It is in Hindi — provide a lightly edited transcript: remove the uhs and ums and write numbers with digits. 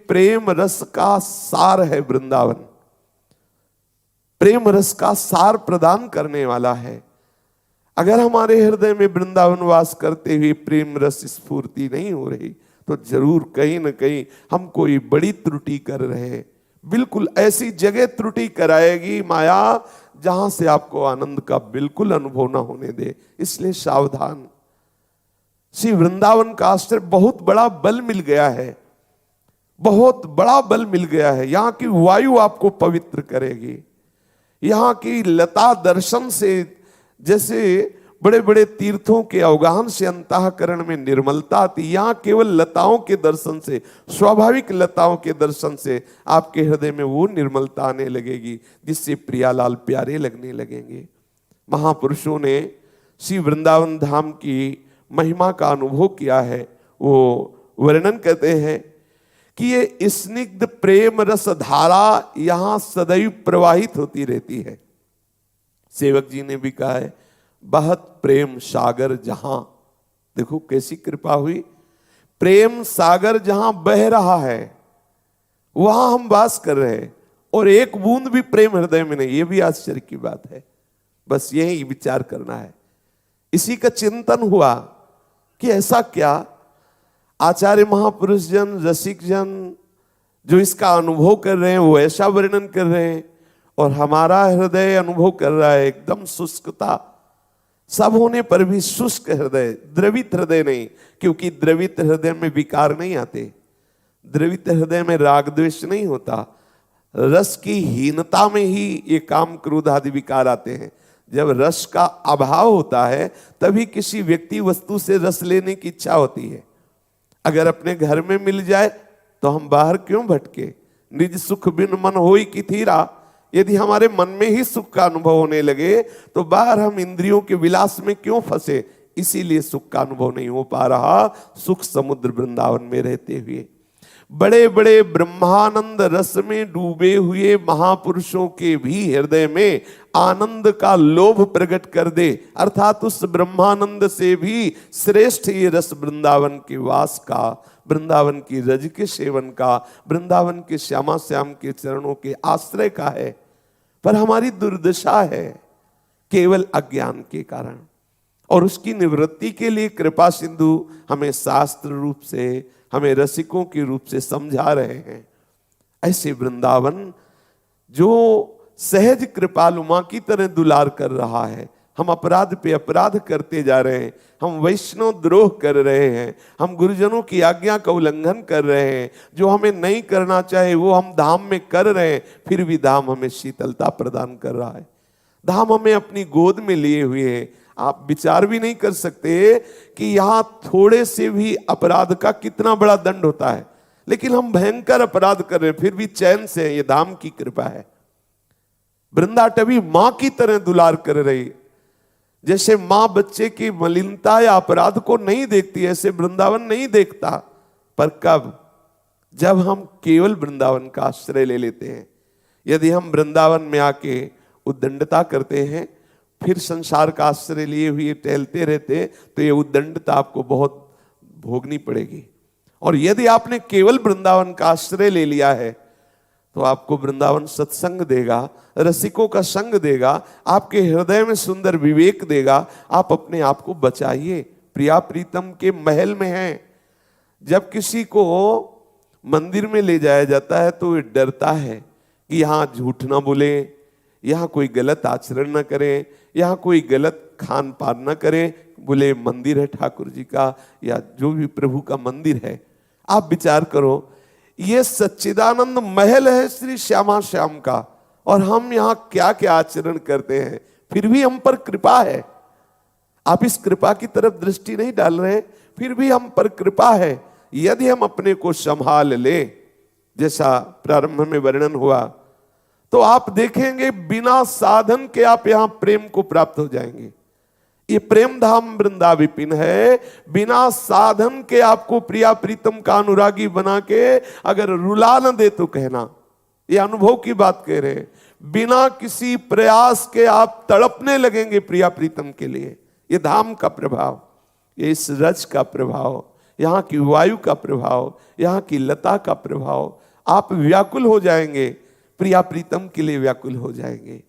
प्रेम रस का सार है वृंदावन, प्रेम रस का सार प्रदान करने वाला है। अगर हमारे हृदय में वृंदावन वास करते हुए प्रेम रस स्फूर्ति नहीं हो रही तो जरूर कहीं न कहीं हम कोई बड़ी त्रुटि कर रहे हैं। बिल्कुल ऐसी जगह त्रुटि कराएगी माया जहां से आपको आनंद का बिल्कुल अनुभव ना होने दे। इसलिए सावधान। श्री वृंदावन का आश्रय बहुत बड़ा बल मिल गया है, बहुत बड़ा बल मिल गया है। यहां की वायु आपको पवित्र करेगी। यहां की लता दर्शन से, जैसे बड़े बड़े तीर्थों के अवगाहन से अंतःकरण में निर्मलता आती, यहां केवल लताओं के दर्शन से, स्वाभाविक लताओं के दर्शन से आपके हृदय में वो निर्मलता आने लगेगी जिससे प्रियालाल प्यारे लगने लगेंगे। महापुरुषों ने श्री वृंदावन धाम की महिमा का अनुभव किया है। वो वर्णन करते हैं कि ये स्निग्ध प्रेम रस धारा यहां सदैव प्रवाहित होती रहती है। सेवक जी ने भी कहा है, बहत प्रेम सागर जहां, देखो कैसी कृपा हुई, प्रेम सागर जहां बह रहा है वहां हम वास कर रहे हैं और एक बूंद भी प्रेम हृदय में नहीं। ये भी आश्चर्य की बात है। बस यही विचार करना है। इसी का चिंतन हुआ कि ऐसा क्या आचार्य महापुरुष जन, रसिक जन जो इसका अनुभव कर रहे हैं वो ऐसा वर्णन कर रहे हैं और हमारा हृदय अनुभव कर रहा है एकदम शुष्कता। सब होने पर भी शुष्क हृदय, द्रवित हृदय नहीं, क्योंकि द्रवित हृदय में विकार नहीं आते, द्रवित हृदय में राग द्वेष नहीं होता। रस की हीनता में ही ये काम क्रोध आदि विकार आते हैं। जब रस का अभाव होता है तभी किसी व्यक्ति वस्तु से रस लेने की इच्छा होती है। अगर अपने घर में मिल जाए तो हम बाहर क्यों भटके। निज सुख बिन मन होई किथीरा, यदि हमारे मन में ही सुख का अनुभव होने लगे तो बाहर हम इंद्रियों के विलास में क्यों फंसे। इसीलिए सुख का अनुभव नहीं हो पा रहा। सुख समुद्र वृंदावन में रहते हुए बड़े बड़े ब्रह्मानंद रस में डूबे हुए महापुरुषों के भी हृदय में आनंद का लोभ प्रकट कर दे, अर्थात उस ब्रह्मानंद से भी श्रेष्ठ ये रस वृंदावन के वास का, वृंदावन की रज के सेवन का, वृंदावन के श्यामा श्याम के चरणों के आश्रय का है। पर हमारी दुर्दशा है केवल अज्ञान के कारण, और उसकी निवृत्ति के लिए कृपा सिंधु हमें शास्त्र रूप से, हमें रसिकों के रूप से समझा रहे हैं। ऐसे वृंदावन जो सहज कृपालुमा की तरह दुलार कर रहा है, हम अपराध पे अपराध करते जा रहे हैं, हम वैष्णव द्रोह कर रहे हैं, हम गुरुजनों की आज्ञा का उल्लंघन कर रहे हैं, जो हमें नहीं करना चाहे वो हम धाम में कर रहे हैं, फिर भी धाम हमें शीतलता प्रदान कर रहा है। धाम हमें अपनी गोद में लिए हुए है। आप विचार भी नहीं कर सकते कि यहां थोड़े से भी अपराध का कितना बड़ा दंड होता है, लेकिन हम भयंकर अपराध कर रहे हैं फिर भी चैन से। ये धाम की कृपा है। वृंदाटवी मां की तरह दुलार कर रही, जैसे मां बच्चे की मलिनता या अपराध को नहीं देखती, ऐसे वृंदावन नहीं देखता। पर कब? जब हम केवल वृंदावन का आश्रय ले लेते हैं। यदि हम वृंदावन में आके उद्दंडता करते हैं, फिर संसार का आश्रय लिए हुए टहलते रहते, तो ये उद्दंडता आपको बहुत भोगनी पड़ेगी। और यदि आपने केवल वृंदावन का आश्रय ले लिया है तो आपको वृंदावन सत्संग देगा, रसिकों का संग देगा, आपके हृदय में सुंदर विवेक देगा। आप अपने आप को बचाइए। प्रिया प्रीतम के महल में हैं। जब किसी को मंदिर में ले जाया जाता है तो वो डरता है कि यहाँ झूठ ना बोले, यहाँ कोई गलत आचरण न करें, यहाँ कोई गलत खान पान न करें। बोले मंदिर है ठाकुर जी का या जो भी प्रभु का मंदिर है। आप विचार करो, ये सच्चिदानंद महल है श्री श्यामा श्याम का, और हम यहाँ क्या क्या आचरण करते हैं, फिर भी हम पर कृपा है। आप इस कृपा की तरफ दृष्टि नहीं डाल रहे, फिर भी हम पर कृपा है। यदि हम अपने को संभाल ले, जैसा प्रारंभ में वर्णन हुआ, तो आप देखेंगे बिना साधन के आप यहां प्रेम को प्राप्त हो जाएंगे। ये प्रेम धाम वृंदा विपिन है। बिना साधन के आपको प्रिया प्रीतम का अनुरागी बना के अगर रुला न दे तो कहना, ये अनुभव की बात कह रहे हैं। बिना किसी प्रयास के आप तड़पने लगेंगे प्रिया प्रीतम के लिए। ये धाम का प्रभाव, ये इस रज का प्रभाव, यहाँ की वायु का प्रभाव, यहाँ की लता का प्रभाव, आप व्याकुल हो जाएंगे, प्रिया प्रीतम के लिए व्याकुल हो जाएंगे।